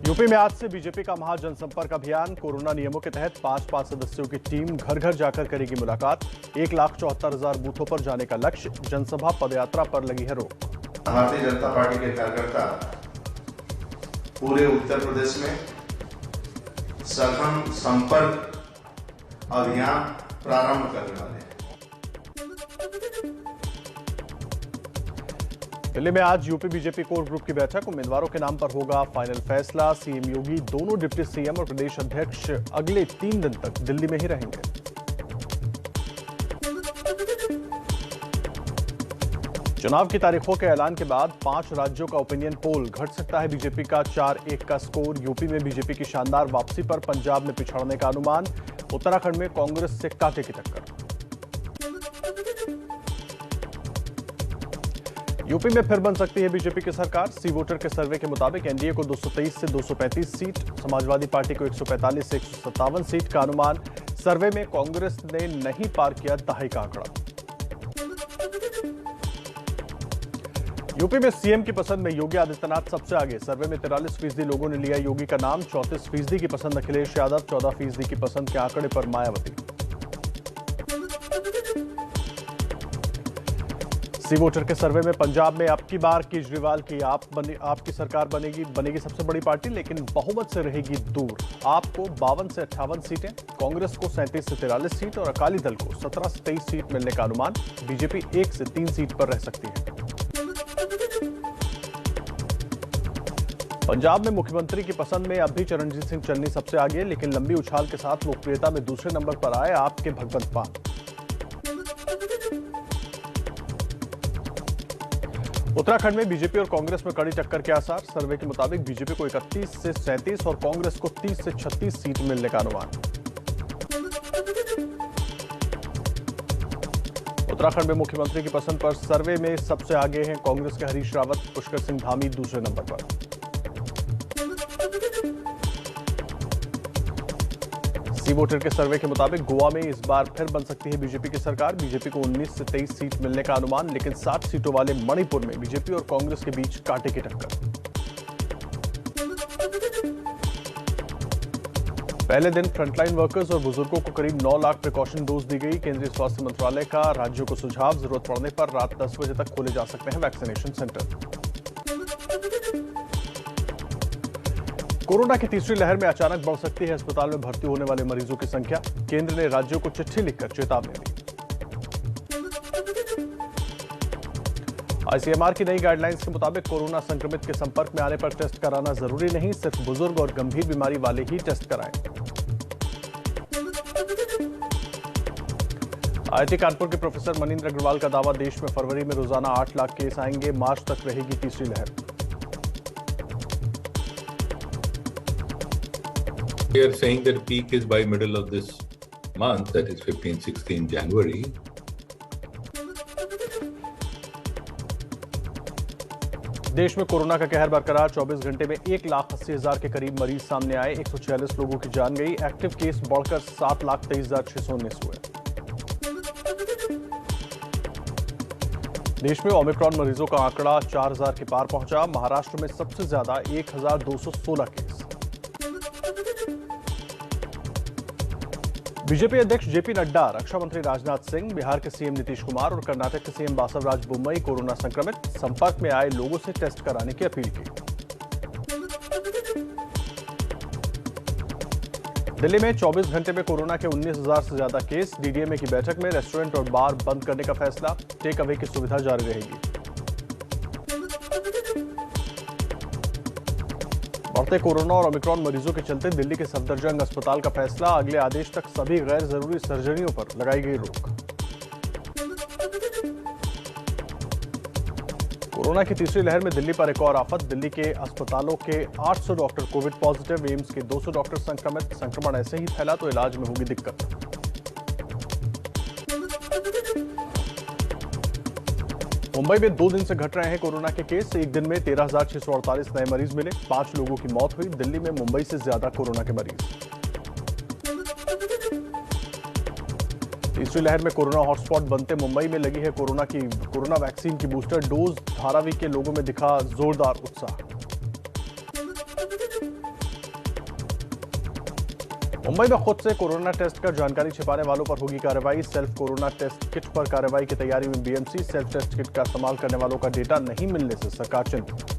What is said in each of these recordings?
UP में आज से बीजेपी का महाजनसंपर्क अभियान। कोरोना नियमों के तहत 5 सदस्यों की टीम घर घर जाकर करेगी मुलाकात। 1,74,000 बूथों पर जाने का लक्ष्य। जनसभा पदयात्रा पर लगी है रोक। भारतीय जनता पार्टी के कार्यकर्ता पूरे उत्तर प्रदेश में सघन संपर्क अभियान प्रारंभ करने वाले हैं। दिल्ली में आज यूपी बीजेपी कोर ग्रुप की बैठक। उम्मीदवारों के नाम पर होगा फाइनल फैसला। सीएम योगी, दोनों डिप्टी सीएम और प्रदेश अध्यक्ष अगले 3 दिन तक दिल्ली में ही रहेंगे। चुनाव की तारीखों के ऐलान के बाद 5 राज्यों का ओपिनियन पोल। घट सकता है बीजेपी का 4-1 का स्कोर। यूपी में बीजेपी की शानदार वापसी पर पंजाब में पिछड़ने का अनुमान। उत्तराखंड में कांग्रेस से कांटे की टक्कर। यूपी में फिर बन सकती है बीजेपी की सरकार। सी वोटर के सर्वे के मुताबिक एनडीए को 223 से 235 सीट, समाजवादी पार्टी को 145 से 157 सीट का अनुमान। सर्वे में कांग्रेस ने नहीं पार किया दहाई का आंकड़ा। यूपी में सीएम की पसंद में योगी आदित्यनाथ सबसे आगे। सर्वे में 43% लोगों ने लिया योगी का नाम। 34% की पसंद अखिलेश यादव। 14% की पसंद के आंकड़े पर मायावती। सी वोटर के सर्वे में पंजाब में अब की बार केजरीवाल की आपकी सरकार बनेगी सबसे बड़ी पार्टी, लेकिन बहुमत से रहेगी दूर। आप को 52 से 58 सीटें, कांग्रेस को 37 से 43 सीट और अकाली दल को 17 से 23 सीट मिलने का अनुमान। बीजेपी 1 से 3 सीट पर रह सकती है। पंजाब में मुख्यमंत्री की पसंद में अब भी चरणजीत सिंह चन्नी सबसे आगे, लेकिन लंबी उछाल के साथ लोकप्रियता में दूसरे नंबर पर आए आपके भगवंत मान। उत्तराखंड में बीजेपी और कांग्रेस में कड़ी टक्कर के आसार। सर्वे के मुताबिक बीजेपी को 31 से 37 और कांग्रेस को 30 से 36 सीट मिलने का अनुमान। उत्तराखंड में मुख्यमंत्री की पसंद पर सर्वे में सबसे आगे हैं कांग्रेस के हरीश रावत। पुष्कर सिंह धामी दूसरे नंबर पर। सी वोटर के सर्वे के मुताबिक गोवा में इस बार फिर बन सकती है बीजेपी की सरकार। बीजेपी को 19 से 23 सीट मिलने का अनुमान, लेकिन 60 सीटों वाले मणिपुर में बीजेपी और कांग्रेस के बीच कांटे की टक्कर। पहले दिन फ्रंटलाइन वर्कर्स और बुजुर्गों को करीब 9 लाख प्रिकॉशन डोज दी गई। केंद्रीय स्वास्थ्य मंत्रालय का राज्यों को सुझाव। जरूरत पड़ने पर रात 10 बजे तक खोले जा सकते हैं वैक्सीनेशन सेंटर। कोरोना की तीसरी लहर में अचानक बढ़ सकती है अस्पताल में भर्ती होने वाले मरीजों की संख्या। केंद्र ने राज्यों को चिट्ठी लिखकर चेतावनी दी। आईसीएमआर की नई गाइडलाइंस के मुताबिक कोरोना संक्रमित के संपर्क में आने पर टेस्ट कराना जरूरी नहीं, सिर्फ बुजुर्ग और गंभीर बीमारी वाले ही टेस्ट कराएं। आईआईटी कानपुर के प्रोफेसर मनींद्र अग्रवाल का दावा, देश में फरवरी में रोजाना 8 लाख केस आएंगे। मार्च तक रहेगी तीसरी लहर। We are saying that peak is by middle of this month, that is 15-16 January. देश में कोरोना का कहर बरकरार। 24 घंटे में 1,80,000 के करीब मरीज सामने आए। 146 लोगों की जान गई। एक्टिव केस बढ़कर 7,23,619 हुए। देश में ओमिक्रॉन मरीजों का आंकड़ा 4,000 के पार पहुंचा। महाराष्ट्र में सबसे ज्यादा 1,216 केस। बीजेपी अध्यक्ष जेपी नड्डा, रक्षा मंत्री राजनाथ सिंह, बिहार के सीएम नीतीश कुमार और कर्नाटक के सीएम बासवराज बोम्मई कोरोना संक्रमित। संपर्क में आए लोगों से टेस्ट कराने की अपील की। दिल्ली में 24 घंटे में कोरोना के 19,000 से ज्यादा केस। डीडीएमए की बैठक में रेस्टोरेंट और बार बंद करने का फैसला। टेक अवे की सुविधा जारी रहेगी। बढ़ते कोरोना और ओमिक्रॉन मरीजों के चलते दिल्ली के सफदरजंग अस्पताल का फैसला। अगले आदेश तक सभी गैर जरूरी सर्जरियों पर लगाई गई रोक। कोरोना की तीसरी लहर में दिल्ली पर एक और आफत। दिल्ली के अस्पतालों के 800 डॉक्टर कोविड पॉजिटिव। एम्स के 200 डॉक्टर संक्रमित। संक्रमण ऐसे ही फैला तो इलाज में होगी दिक्कत। मुंबई में 2 दिन से घट रहे हैं कोरोना के केस। एक दिन में 13,648 नए मरीज मिले। 5 लोगों की मौत हुई। दिल्ली में मुंबई से ज्यादा कोरोना के मरीज। तीसरी लहर में कोरोना हॉटस्पॉट बनते मुंबई में लगी है कोरोना वैक्सीन की बूस्टर डोज। धारावी के लोगों में दिखा जोरदार उत्साह। मुंबई में खुद से कोरोना टेस्ट कर जानकारी छिपाने वालों पर होगी कार्रवाई। सेल्फ कोरोना टेस्ट किट पर कार्रवाई की तैयारी में बीएमसी। सेल्फ टेस्ट किट का इस्तेमाल करने वालों का डेटा नहीं मिलने से सरकार चिंतित।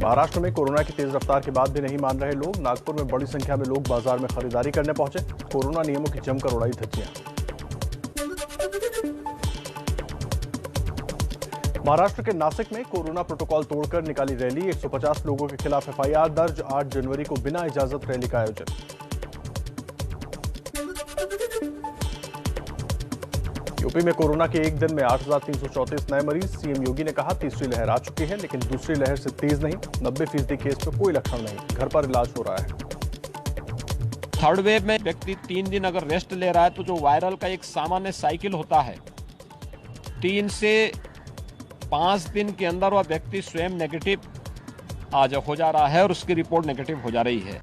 महाराष्ट्र में कोरोना की तेज रफ्तार के बाद भी नहीं मान रहे लोग। नागपुर में बड़ी संख्या में लोग बाजार में खरीदारी करने पहुंचे। कोरोना नियमों की जमकर उड़ाई धज्जियां। महाराष्ट्र के नासिक में कोरोना प्रोटोकॉल तोड़कर निकाली रैली। 150 लोगों के खिलाफ एफआईआर दर्ज। 8 जनवरी को बिना इजाजत रैली का आयोजन। यूपी में कोरोना के एक दिन में 8,334 नए मरीज। सीएम योगी ने कहा तीसरी लहर आ चुकी है, लेकिन दूसरी लहर से तेज नहीं। 90% केस पे कोई लक्षण नहीं, घर पर इलाज हो रहा है। थर्ड वेव में व्यक्ति 3 दिन अगर रेस्ट ले रहा है तो जो वायरल का एक सामान्य साइकिल होता है, 3 से 5 दिन के अंदर वह व्यक्ति स्वयं नेगेटिव आज हो जा रहा है और उसकी रिपोर्ट नेगेटिव हो जा रही है।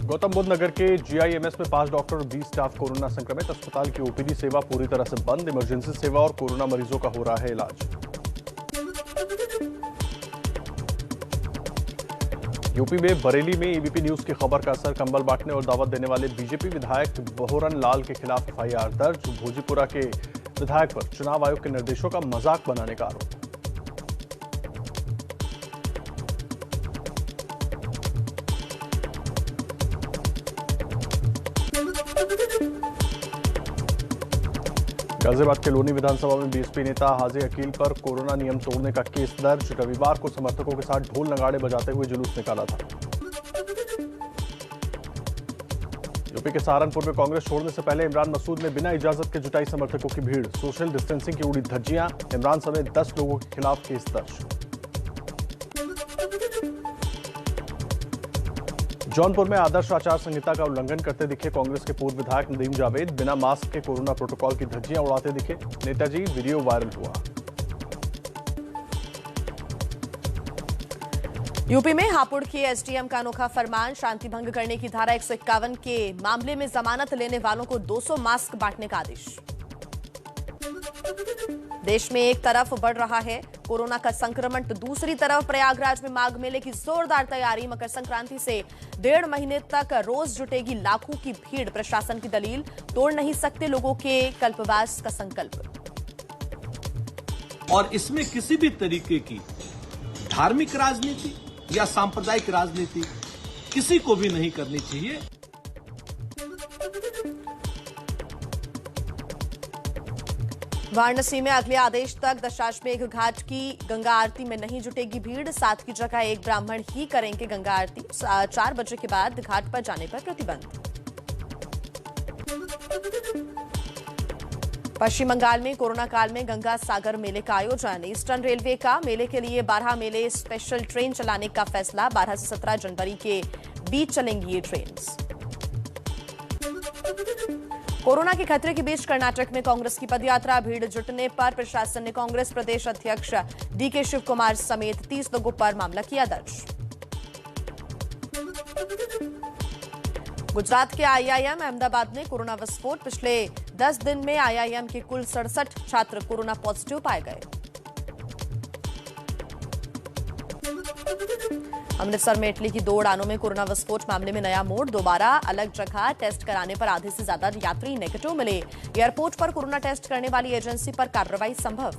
गौतम बुद्ध नगर के जीआईएमएस में 5 डॉक्टर और 20 स्टाफ कोरोना संक्रमित। अस्पताल की ओपीडी सेवा पूरी तरह से बंद। इमरजेंसी सेवा और कोरोना मरीजों का हो रहा है इलाज। यूपी में बरेली में एबीपी न्यूज की खबर का असर। कंबल बांटने और दावत देने वाले बीजेपी विधायक बहोरन लाल के खिलाफ एफआईआर दर्ज। भोजीपुरा के विधायक पर चुनाव आयोग के निर्देशों का मजाक बनाने का आरोप। गाजियाबाद के लोनी विधानसभा में बीएसपी नेता हाजी अकील पर कोरोना नियम तोड़ने का केस दर्ज। रविवार को समर्थकों के साथ ढोल नगाड़े बजाते हुए जुलूस निकाला था। यूपी के सहारनपुर में कांग्रेस छोड़ने से पहले इमरान मसूद ने बिना इजाजत के जुटाई समर्थकों की भीड़। सोशल डिस्टेंसिंग की उड़ी धज्जियां। इमरान समेत 10 लोगों के खिलाफ केस दर्ज। जौनपुर में आदर्श आचार संहिता का उल्लंघन करते दिखे कांग्रेस के पूर्व विधायक नदीम जावेद। बिना मास्क के कोरोना प्रोटोकॉल की धज्जियां उड़ाते दिखे नेताजी। वीडियो वायरल हुआ। यूपी में हापुड़ के एसडीएम का अनोखा फरमान। शांति भंग करने की धारा 151 के मामले में जमानत लेने वालों को 200 मास्क बांटने का आदेश। देश में एक तरफ बढ़ रहा है कोरोना का संक्रमण तो दूसरी तरफ प्रयागराज में माघ मेले की जोरदार तैयारी। मकर संक्रांति से 1.5 महीने तक रोज जुटेगी लाखों की भीड़। प्रशासन की दलील, तोड़ नहीं सकते लोगों के कल्पवास का संकल्प। और इसमें किसी भी तरीके की धार्मिक राजनीति या सांप्रदायिक राजनीति किसी को भी नहीं करनी चाहिए। वाराणसी में अगले आदेश तक दशाश्वमेध घाट की गंगा आरती में नहीं जुटेगी भीड़। 7 की जगह एक ब्राह्मण ही करेंगे गंगा आरती। 4 बजे के बाद घाट पर जाने पर प्रतिबंध। पश्चिम बंगाल में कोरोना काल में गंगा सागर मेले का आयोजन। ईस्टर्न रेलवे का मेले के लिए 12 मेले स्पेशल ट्रेन चलाने का फैसला। 12 से 17 जनवरी के बीच चलेंगी ये ट्रेन। कोरोना के खतरे के बीच कर्नाटक में कांग्रेस की पदयात्रा। भीड़ जुटने पर प्रशासन ने कांग्रेस प्रदेश अध्यक्ष डीके शिव कुमार समेत 30 लोगों पर मामला किया दर्ज। गुजरात के आईआईएम अहमदाबाद में कोरोना विस्फोट। पिछले 10 दिन में आईआईएम के कुल 67 छात्र कोरोना पॉजिटिव पाए गए। अमृतसर में इटली की 2 उड़ानों में कोरोना विस्फोट मामले में नया मोड़। दोबारा अलग जगह टेस्ट कराने पर आधे से ज्यादा यात्री नेगेटिव मिले। एयरपोर्ट पर कोरोना टेस्ट करने वाली एजेंसी पर कार्रवाई संभव।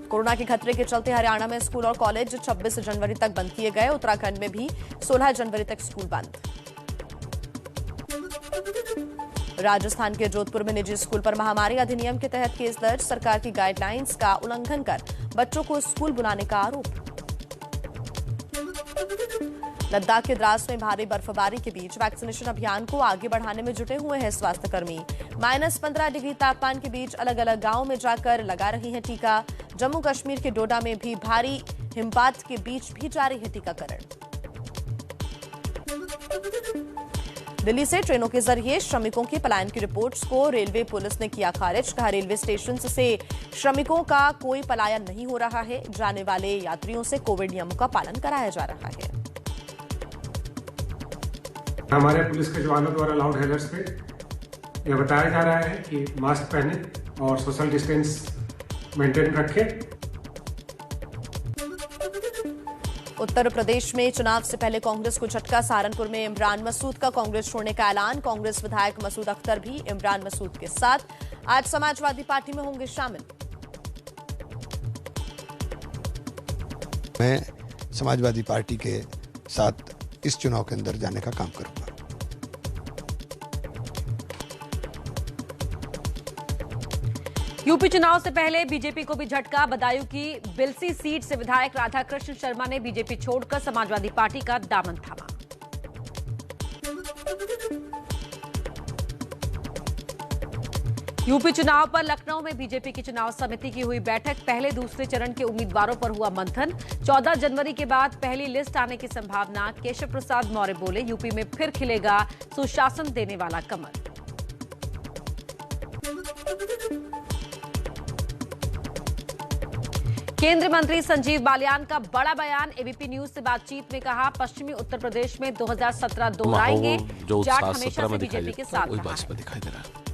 कोरोना के खतरे के चलते हरियाणा में स्कूल और कॉलेज 26 जनवरी तक बंद किए गए। उत्तराखंड में भी 16 जनवरी तक स्कूल बंद। राजस्थान के जोधपुर में निजी स्कूल पर महामारी अधिनियम के तहत केस दर्ज। सरकार की गाइडलाइंस का उल्लंघन कर बच्चों को स्कूल बुलाने का आरोप। लद्दाख के द्रास में भारी बर्फबारी के बीच वैक्सीनेशन अभियान को आगे बढ़ाने में जुटे हुए हैं स्वास्थ्यकर्मी। -15 डिग्री तापमान के बीच अलग अलग गांवों में जाकर लगा रही हैं टीका। जम्मू कश्मीर के डोडा में भी भारी हिमपात के बीच भी जारी है टीकाकरण। दिल्ली से ट्रेनों के जरिए श्रमिकों के पलायन की रिपोर्ट्स को रेलवे पुलिस ने किया खारिज। कहा, रेलवे स्टेशन से श्रमिकों का कोई पलायन नहीं हो रहा है। जाने वाले यात्रियों से कोविड नियमों का पालन कराया जा रहा है। हमारे पुलिस के जवानों द्वारा लाउड हेलर्स पे यह बताया जा रहा है कि मास्क पहने और सोशल डिस्टेंस मेंटेन रखें। उत्तर प्रदेश में चुनाव से पहले कांग्रेस को झटका। सहारनपुर में इमरान मसूद का कांग्रेस छोड़ने का ऐलान। कांग्रेस विधायक मसूद अख्तर भी इमरान मसूद के साथ आज समाजवादी पार्टी में होंगे शामिल। मैं समाजवादी पार्टी के साथ इस चुनाव के अंदर जाने का काम करूंगा। यूपी चुनाव से पहले बीजेपी को भी झटका। बदायूं की बिलसी सीट से विधायक राधाकृष्ण शर्मा ने बीजेपी छोड़कर समाजवादी पार्टी का दामन थामा। यूपी चुनाव पर लखनऊ में बीजेपी की चुनाव समिति की हुई बैठक। पहले दूसरे चरण के उम्मीदवारों पर हुआ मंथन। 14 जनवरी के बाद पहली लिस्ट आने की संभावना। केशव प्रसाद मौर्य बोले, यूपी में फिर खिलेगा सुशासन देने वाला कमल। केंद्रीय मंत्री संजीव बालियान का बड़ा बयान। एबीपी न्यूज से बातचीत में कहा, पश्चिमी उत्तर प्रदेश में 2017 दोहराएंगे। जाट हमेशा से बीजेपी के साथ रहा है।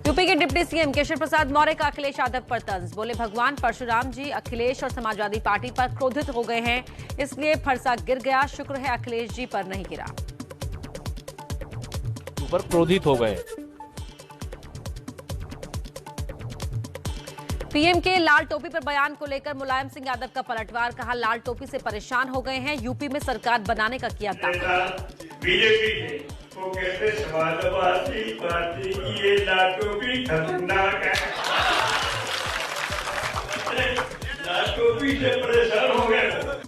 यूपी के डिप्टी सीएम केशव प्रसाद मौर्य का अखिलेश यादव पर तंज। बोले, भगवान परशुराम जी अखिलेश और समाजवादी पार्टी पर क्रोधित हो गए हैं, इसलिए फरसा गिर गया। शुक्र है अखिलेश जी पर नहीं गिरा। पर क्रोधित हो गए। पीएम के लाल टोपी पर बयान को लेकर मुलायम सिंह यादव का पलटवार। कहा, लाल टोपी से परेशान हो गए हैं, यूपी में सरकार बनाने का किया दावा। बीजेपी को कहते समाजवादी पार्टी की ये लाल टोपी खतरनाक है। लाल टोपी से परेशान हो गए।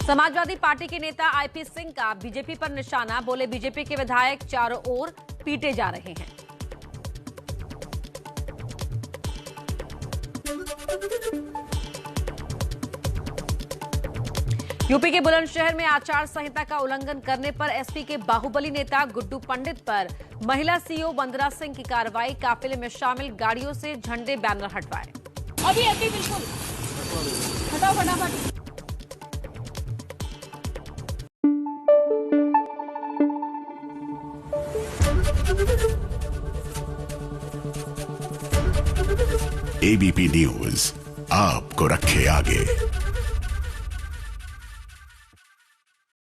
समाजवादी पार्टी के नेता आईपी सिंह का बीजेपी पर निशाना। बोले, बीजेपी के विधायक चारों ओर पीटे जा रहे हैं। यूपी के बुलंदशहर में आचार संहिता का उल्लंघन करने पर एसपी के बाहुबली नेता गुड्डू पंडित पर महिला सीईओ वंदना सिंह की कार्रवाई। काफिले में शामिल गाड़ियों से झंडे बैनर हटवाए। अभी बिल्कुल हटाओ फटाफट। एबीपी न्यूज आपको रखे आगे।